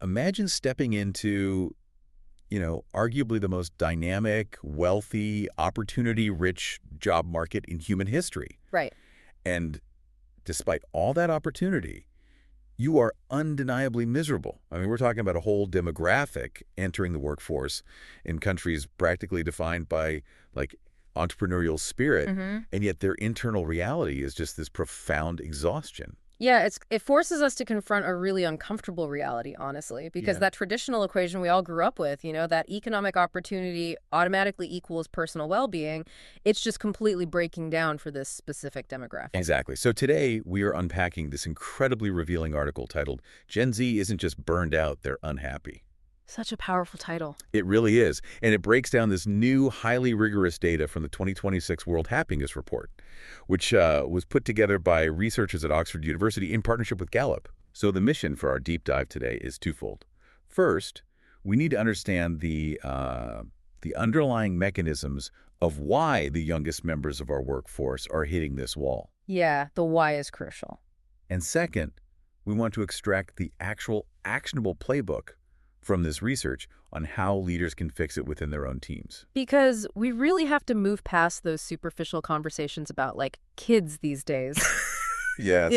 imagine stepping into, arguably the most dynamic, wealthy, opportunity-rich job market in human history. Right. And despite all that opportunity, you are undeniably miserable. I mean, we're talking about a whole demographic entering the workforce in countries practically defined by, like, entrepreneurial spirit, and yet their internal reality is just this profound exhaustion. Yeah, it forces us to confront a really uncomfortable reality, honestly, because that traditional equation we all grew up with, that economic opportunity automatically equals personal well-being, it's just completely breaking down for this specific demographic. Exactly. So today we are unpacking this incredibly revealing article titled, "Gen Z isn't just burned out, they're unhappy." Such a powerful title. It really is. And it breaks down this new, highly rigorous data from the 2026 World Happiness Report, which was put together by researchers at Oxford University in partnership with Gallup. So the mission for our deep dive today is twofold. First, we need to understand the underlying mechanisms of why the youngest members of our workforce are hitting this wall. Yeah, the why is crucial. And second, we want to extract the actual actionable playbook from this research on how leaders can fix it within their own teams. Because we really have to move past those superficial conversations about, like, kids these days. Yes.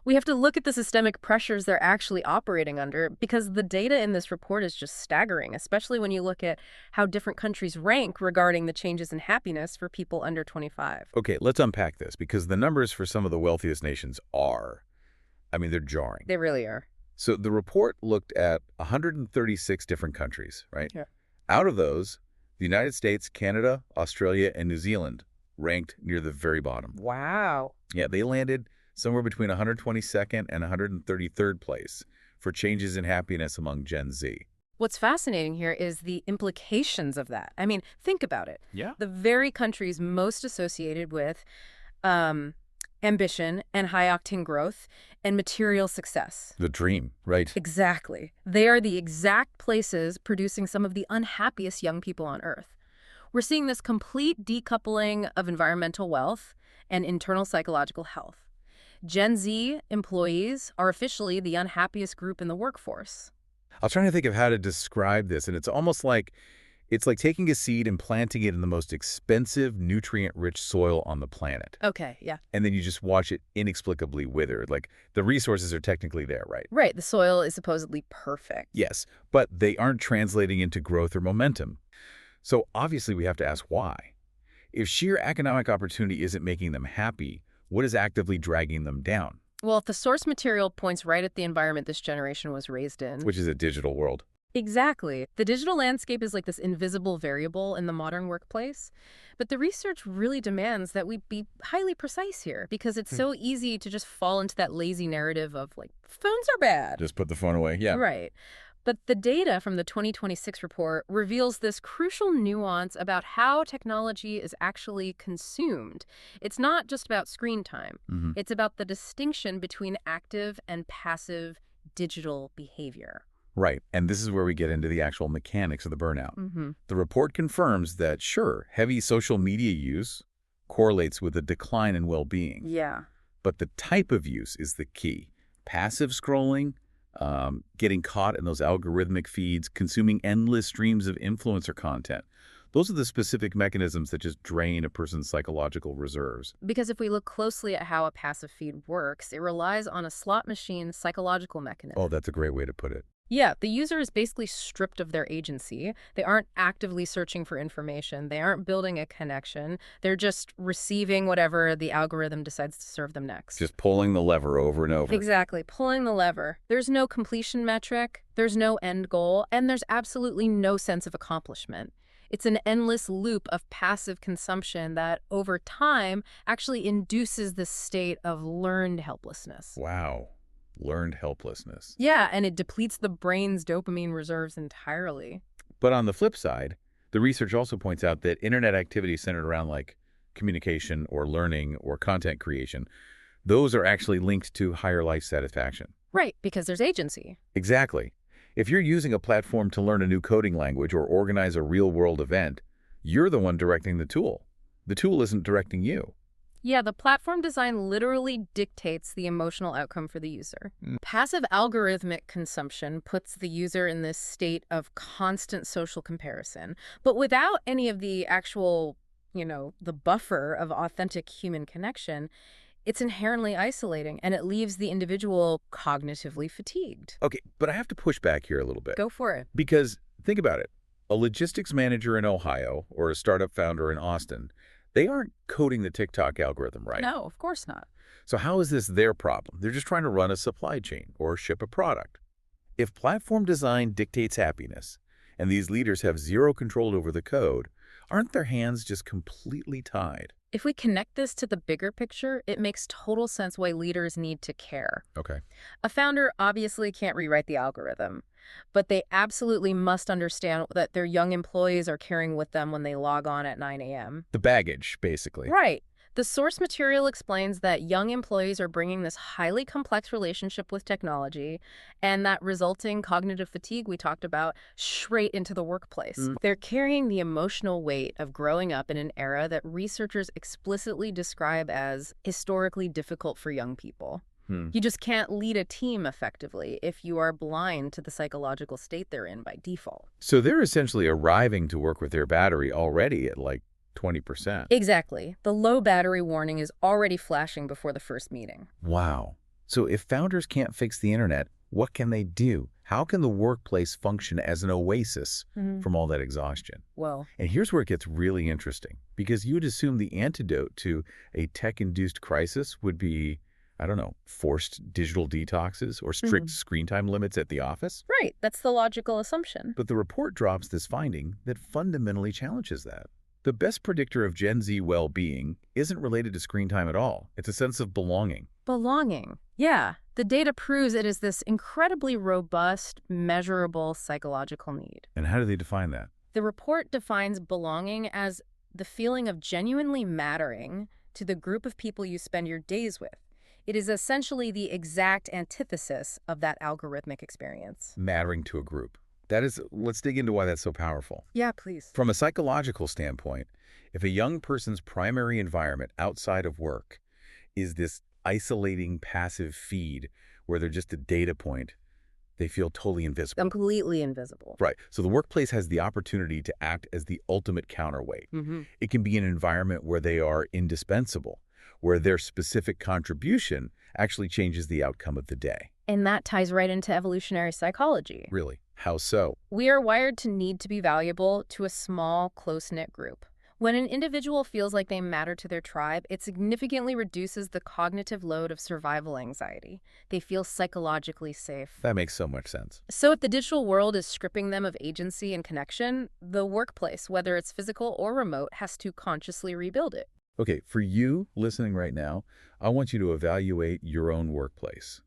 We have to look at the systemic pressures they're actually operating under, because the data in this report is just staggering, especially when you look at how different countries rank regarding the changes in happiness for people under 25. Okay, let's unpack this, because the numbers for some of the wealthiest nations they're jarring. They really are. So the report looked at 136 different countries, right? Yeah. Out of those, the United States, Canada, Australia, and New Zealand ranked near the very bottom. Wow. Yeah, they landed somewhere between 122nd and 133rd place for changes in happiness among Gen Z. What's fascinating here is the implications of that. I mean, think about it. Yeah. The very countries most associated with ambition and high-octane growth and material success. The dream, right? Exactly. They are the exact places producing some of the unhappiest young people on Earth. We're seeing this complete decoupling of environmental wealth and internal psychological health. Gen Z employees are officially the unhappiest group in the workforce. I was trying to think of how to describe this, and it's almost like it's like taking a seed and planting it in the most expensive, nutrient-rich soil on the planet. Okay, yeah. And then you just watch it inexplicably wither. Like, the resources are technically there, right? Right, the soil is supposedly perfect. Yes, but they aren't translating into growth or momentum. So obviously we have to ask why. If sheer economic opportunity isn't making them happy, what is actively dragging them down? Well, if the source material points right at the environment this generation was raised in. Which is a digital world. Exactly. The digital landscape is like this invisible variable in the modern workplace. But the research really demands that we be highly precise here, because it's so easy to just fall into that lazy narrative of, like, phones are bad. Just put the phone away, yeah. Right. But the data from the 2026 report reveals this crucial nuance about how technology is actually consumed. It's not just about screen time. It's about the distinction between active and passive digital behavior. Right, and this is where we get into the actual mechanics of the burnout. The report confirms that, sure, heavy social media use correlates with a decline in well-being. Yeah. But the type of use is the key. Passive scrolling, getting caught in those algorithmic feeds, consuming endless streams of influencer content. Those are the specific mechanisms that just drain a person's psychological reserves. Because if we look closely at how a passive feed works, it relies on a slot machine psychological mechanism. Oh, that's a great way to put it. Yeah, the user is basically stripped of their agency. They aren't actively searching for information. They aren't building a connection. They're just receiving whatever the algorithm decides to serve them next. Just pulling the lever over and over. Exactly, pulling the lever. There's no completion metric, there's no end goal, and there's absolutely no sense of accomplishment. It's an endless loop of passive consumption that, over time, actually induces this state of learned helplessness. Wow. Learned helplessness. Yeah, and it depletes the brain's dopamine reserves entirely. But on the flip side, the research also points out that internet activity centered around, like, communication or learning or content creation, those are actually linked to higher life satisfaction. Right, because there's agency. Exactly. If you're using a platform to learn a new coding language or organize a real-world event, you're the one directing the tool. The tool isn't directing you. Yeah, the platform design literally dictates the emotional outcome for the user. Passive algorithmic consumption puts the user in this state of constant social comparison, but without any of the actual, the buffer of authentic human connection, it's inherently isolating and it leaves the individual cognitively fatigued. Okay, but I have to push back here a little bit. Go for it. Because think about it. A logistics manager in Ohio or a startup founder in Austin, they aren't coding the TikTok algorithm, right? No, of course not. So how is this their problem? They're just trying to run a supply chain or ship a product. If platform design dictates happiness, and these leaders have zero control over the code, aren't their hands just completely tied? If we connect this to the bigger picture, it makes total sense why leaders need to care. Okay. A founder obviously can't rewrite the algorithm, but they absolutely must understand that their young employees are carrying with them when they log on at 9 a.m. The baggage, basically. Right. The source material explains that young employees are bringing this highly complex relationship with technology and that resulting cognitive fatigue we talked about straight into the workplace. They're carrying the emotional weight of growing up in an era that researchers explicitly describe as historically difficult for young people. You just can't lead a team effectively if you are blind to the psychological state they're in by default. So they're essentially arriving to work with their battery already at like 20%. Exactly. The low battery warning is already flashing before the first meeting. Wow. So if founders can't fix the internet, what can they do? How can the workplace function as an oasis from all that exhaustion? Well, And here's where it gets really interesting, because you'd assume the antidote to a tech-induced crisis would be, I don't know, forced digital detoxes or strict screen time limits at the office. right. That's the logical assumption. But the report drops this finding that fundamentally challenges that. The best predictor of Gen Z well-being isn't related to screen time at all. It's a sense of belonging. Belonging. Yeah. The data proves it is this incredibly robust, measurable psychological need. And how do they define that? The report defines belonging as the feeling of genuinely mattering to the group of people you spend your days with. It is essentially the exact antithesis of that algorithmic experience. Mattering to a group. That is, let's dig into why that's so powerful. Yeah, please. From a psychological standpoint, if a young person's primary environment outside of work is this isolating passive feed where they're just a data point, they feel totally invisible. Completely invisible. Right. So the workplace has the opportunity to act as the ultimate counterweight. It can be an environment where they are indispensable, where their specific contribution actually changes the outcome of the day. And that ties right into evolutionary psychology. Really? How so? We are wired to need to be valuable to a small, close-knit group. When an individual feels like they matter to their tribe, it significantly reduces the cognitive load of survival anxiety. They feel psychologically safe. That makes so much sense. So if the digital world is stripping them of agency and connection, the workplace, whether it's physical or remote, has to consciously rebuild it. Okay, for you listening right now, I want you to evaluate your own workplace.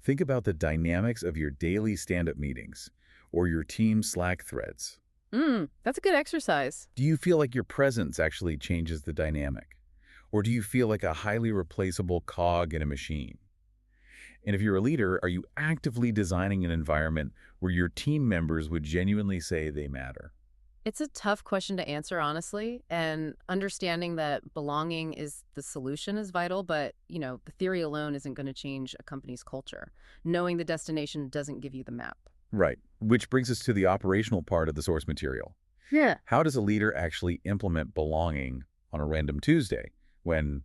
Think about the dynamics of your daily stand-up meetings or your team Slack threads. That's a good exercise. Do you feel like your presence actually changes the dynamic? Or do you feel like a highly replaceable cog in a machine? And if you're a leader, are you actively designing an environment where your team members would genuinely say they matter? It's a tough question to answer, honestly, and understanding that belonging is the solution is vital, but, the theory alone isn't going to change a company's culture. Knowing the destination doesn't give you the map. Right, which brings us to the operational part of the source material. Yeah. How does a leader actually implement belonging on a random Tuesday when,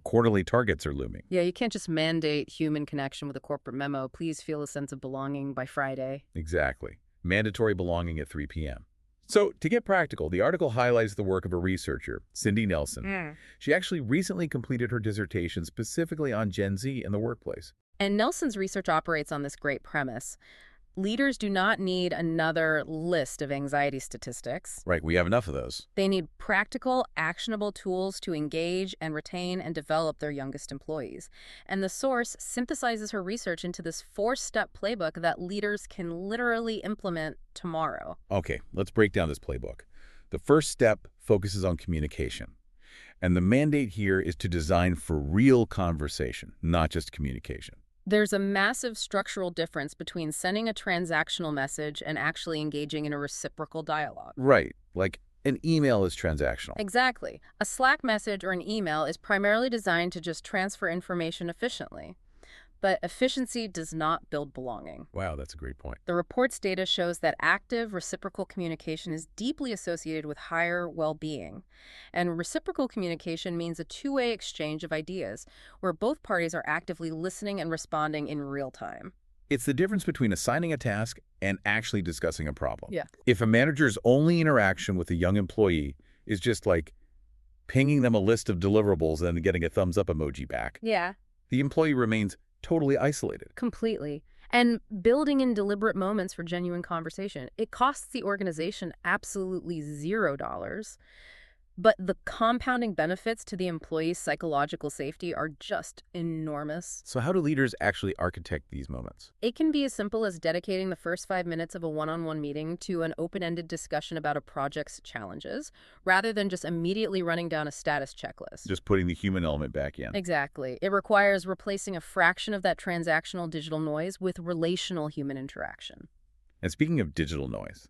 quarterly targets are looming? Yeah, you can't just mandate human connection with a corporate memo. Please feel a sense of belonging by Friday. Exactly. Mandatory belonging at 3 p.m. So, to get practical, the article highlights the work of a researcher, Cindy Nelson. She actually recently completed her dissertation specifically on Gen Z in the workplace. And Nelson's research operates on this great premise. Leaders do not need another list of anxiety statistics. Right, we have enough of those. They need practical, actionable tools to engage and retain and develop their youngest employees. And the source synthesizes her research into this 4-step playbook that leaders can literally implement tomorrow. Okay, let's break down this playbook. The first step focuses on communication. And the mandate here is to design for real conversation, not just communication. There's a massive structural difference between sending a transactional message and actually engaging in a reciprocal dialogue. Right. Like, An email is transactional. Exactly. A Slack message or an email is primarily designed to just transfer information efficiently. But efficiency does not build belonging. Wow, that's a great point. The report's data shows that active reciprocal communication is deeply associated with higher well-being. And reciprocal communication means a two-way exchange of ideas, where both parties are actively listening and responding in real time. It's the difference between assigning a task and actually discussing a problem. Yeah. If a manager's only interaction with a young employee is just like pinging them a list of deliverables and getting a thumbs up emoji back, Yeah. the employee remains totally isolated. Completely. And building in deliberate moments for genuine conversation. It costs the organization absolutely $0, but the compounding benefits to the employee's psychological safety are just enormous. So how do leaders actually architect these moments? It can be as simple as dedicating the first 5 minutes of a one-on-one meeting to an open-ended discussion about a project's challenges, rather than just immediately running down a status checklist. Just putting the human element back in. Exactly. It requires replacing a fraction of that transactional digital noise with relational human interaction. And speaking of digital noise,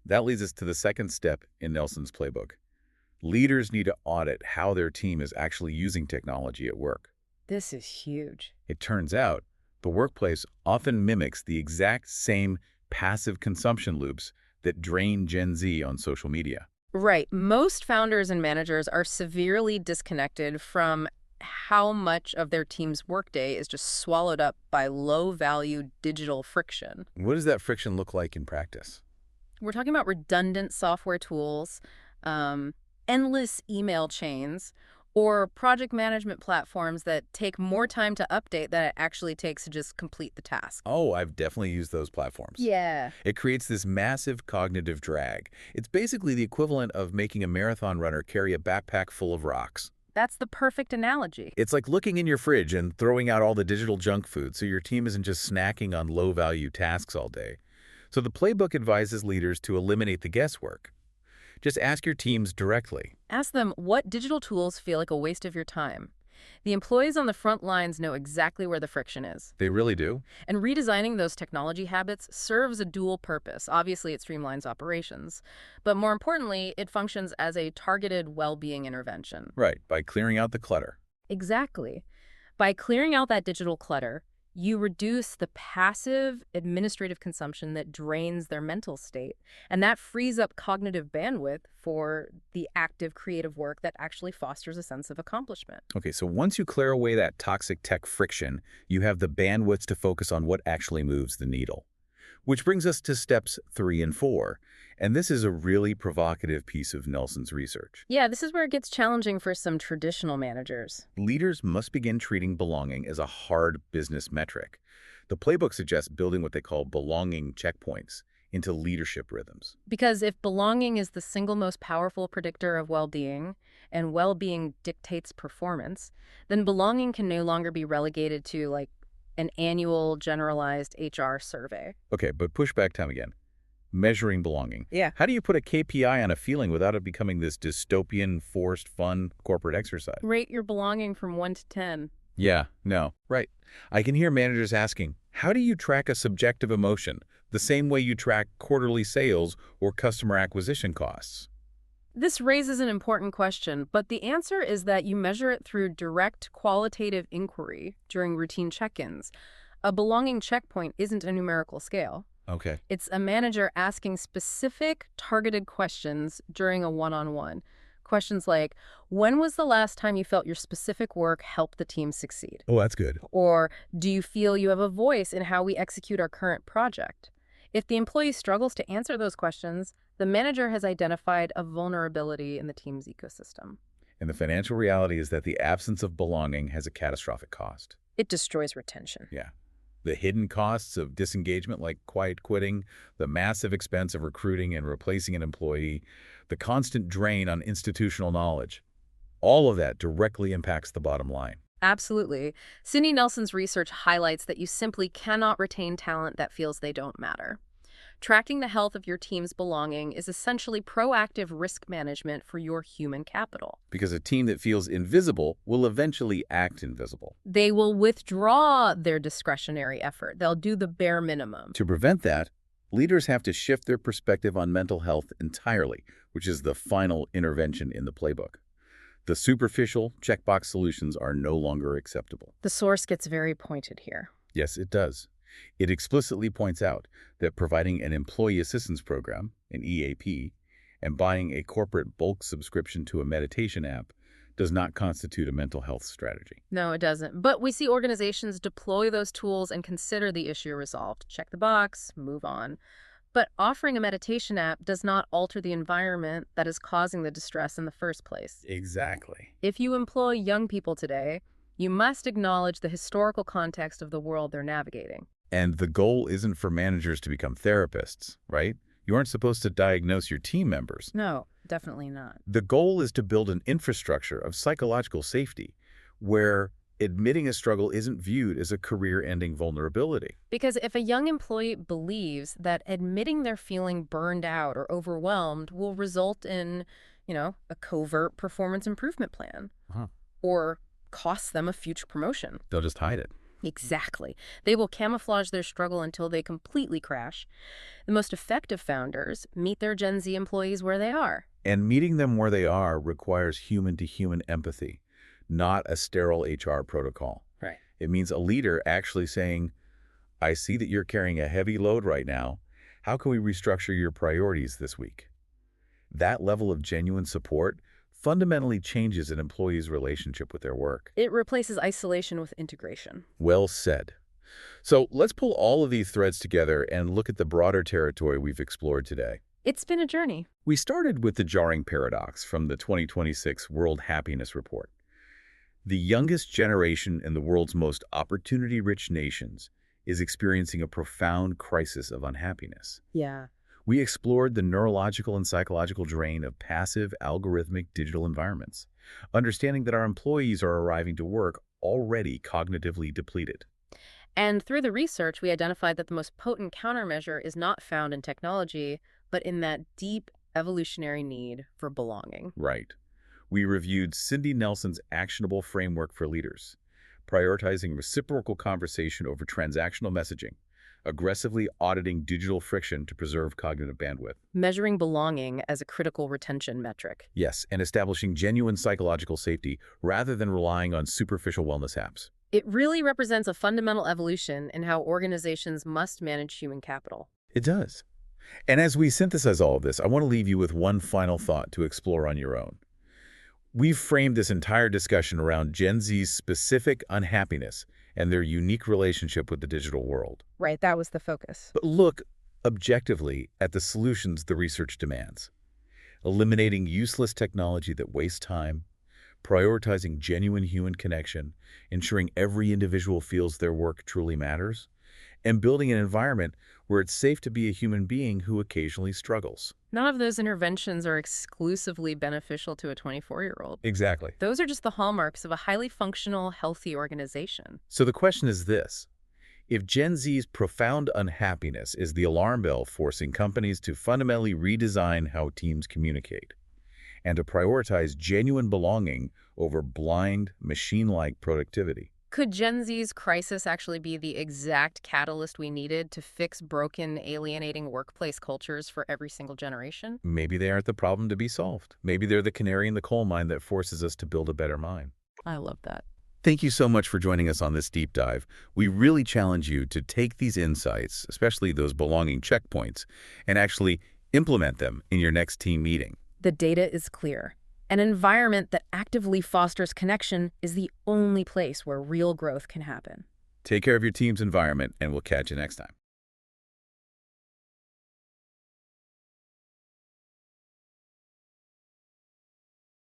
that leads us to the second step in Nelson's playbook. Leaders need to audit how their team is actually using technology at work. This is huge. It turns out the workplace often mimics the exact same passive consumption loops that drain Gen Z on social media. Right. Most founders and managers are severely disconnected from how much of their team's workday is just swallowed up by low-value digital friction. What does that friction look like in practice? We're talking about redundant software tools, endless email chains, or project management platforms that take more time to update than it actually takes to just complete the task. Oh, I've definitely used those platforms. Yeah. It creates this massive cognitive drag. It's basically the equivalent of making a marathon runner carry a backpack full of rocks. That's the perfect analogy. It's like looking in your fridge and throwing out all the digital junk food so your team isn't just snacking on low-value tasks all day. So the playbook advises leaders to eliminate the guesswork. Just ask your teams directly. Ask them what digital tools feel like a waste of your time. The employees on the front lines know exactly where the friction is. They really do. And redesigning those technology habits serves a dual purpose. Obviously, it streamlines operations. But more importantly, it functions as a targeted well-being intervention. Right, by clearing out the clutter. Exactly. By clearing out that digital clutter, you reduce the passive administrative consumption that drains their mental state, and that frees up cognitive bandwidth for the active creative work that actually fosters a sense of accomplishment. Okay, so once you clear away that toxic tech friction, you have the bandwidth to focus on what actually moves the needle. Which brings us to steps 3 and 4. And this is a really provocative piece of Nelson's research. Yeah, this is where it gets challenging for some traditional managers. Leaders must begin treating belonging as a hard business metric. The playbook suggests building what they call belonging checkpoints into leadership rhythms. Because if belonging is the single most powerful predictor of well-being, and well-being dictates performance, then belonging can no longer be relegated to, like, an annual generalized HR survey. Okay, but pushback time again. Measuring belonging. Yeah. How do you put a KPI on a feeling without it becoming this dystopian, forced, fun corporate exercise? Rate your belonging from 1 to 10. Yeah, no, right. I can hear managers asking, how do you track a subjective emotion the same way you track quarterly sales or customer acquisition costs? This raises an important question, but the answer is that you measure it through direct qualitative inquiry during routine check-ins. A belonging checkpoint isn't a numerical scale. Okay. It's a manager asking specific, targeted questions during a one-on-one. Questions like, when was the last time you felt your specific work helped the team succeed? Oh, that's good. Or, do you feel you have a voice in how we execute our current project? If the employee struggles to answer those questions, the manager has identified a vulnerability in the team's ecosystem. And the financial reality is that the absence of belonging has a catastrophic cost. It destroys retention. Yeah. The hidden costs of disengagement like quiet quitting, the massive expense of recruiting and replacing an employee, the constant drain on institutional knowledge. All of that directly impacts the bottom line. Absolutely. Cindy Nelson's research highlights that you simply cannot retain talent that feels they don't matter. Tracking the health of your team's belonging is essentially proactive risk management for your human capital. Because a team that feels invisible will eventually act invisible. They will withdraw their discretionary effort. They'll do the bare minimum. To prevent that, Leaders have to shift their perspective on mental health entirely, which is the final intervention in the playbook. The superficial checkbox solutions are no longer acceptable. The source gets very pointed here. Yes, it does. It explicitly points out that providing an employee assistance program, an EAP, and buying a corporate bulk subscription to a meditation app does not constitute a mental health strategy. No, it doesn't. But we see organizations deploy those tools and consider the issue resolved. Check the box, move on. But offering a meditation app does not alter the environment that is causing the distress in the first place. Exactly. If you employ young people today, you must acknowledge the historical context of the world they're navigating. And the goal isn't for managers to become therapists, right? You aren't supposed to diagnose your team members. No, definitely not. The goal is to build an infrastructure of psychological safety where admitting a struggle isn't viewed as a career-ending vulnerability. Because if a young employee believes that admitting they're feeling burned out or overwhelmed will result in, a covert performance improvement plan or cost them a future promotion. They'll just hide it. Exactly. They will camouflage their struggle until they completely crash. The most effective founders meet their Gen Z employees where they are. And meeting them where they are requires human-to-human empathy, not a sterile HR protocol. Right. It means a leader actually saying, I see that you're carrying a heavy load right now. How can we restructure your priorities this week? That level of genuine support fundamentally changes an employee's relationship with their work. It replaces isolation with integration. Well said. So let's pull all of these threads together and look at the broader territory we've explored today. It's been a journey. We started with the jarring paradox from the 2026 World Happiness Report. The youngest generation in the world's most opportunity-rich nations is experiencing a profound crisis of unhappiness. Yeah. We explored the neurological and psychological drain of passive, algorithmic digital environments, understanding that our employees are arriving to work already cognitively depleted. And through the research, we identified that the most potent countermeasure is not found in technology, but in that deep evolutionary need for belonging. Right. We reviewed Cindy Nelson's actionable framework for leaders, prioritizing reciprocal conversation over transactional messaging, aggressively auditing digital friction to preserve cognitive bandwidth. Measuring belonging as a critical retention metric. Yes, and establishing genuine psychological safety rather than relying on superficial wellness apps. It really represents a fundamental evolution in how organizations must manage human capital. It does. And as we synthesize all of this, I want to leave you with one final thought to explore on your own. We've framed this entire discussion around Gen Z's specific unhappiness and their unique relationship with the digital world. Right, that was the focus. But look objectively at the solutions the research demands. Eliminating useless technology that wastes time, prioritizing genuine human connection, ensuring every individual feels their work truly matters, and building an environment where it's safe to be a human being who occasionally struggles. None of those interventions are exclusively beneficial to a 24-year-old. Exactly. Those are just the hallmarks of a highly functional, healthy organization. So the question is this. If Gen Z's profound unhappiness is the alarm bell forcing companies to fundamentally redesign how teams communicate and to prioritize genuine belonging over blind, machine-like productivity, could Gen Z's crisis actually be the exact catalyst we needed to fix broken, alienating workplace cultures for every single generation? maybe they aren't the problem to be solved. Maybe they're the canary in the coal mine that forces us to build a better mind. I love that. Thank you so much for joining us on this deep dive. We really challenge you to take these insights, especially those belonging checkpoints, and actually implement them in your next team meeting. The data is clear. An environment that actively fosters connection is the only place where real growth can happen. Take care of your team's environment, and we'll catch you next time.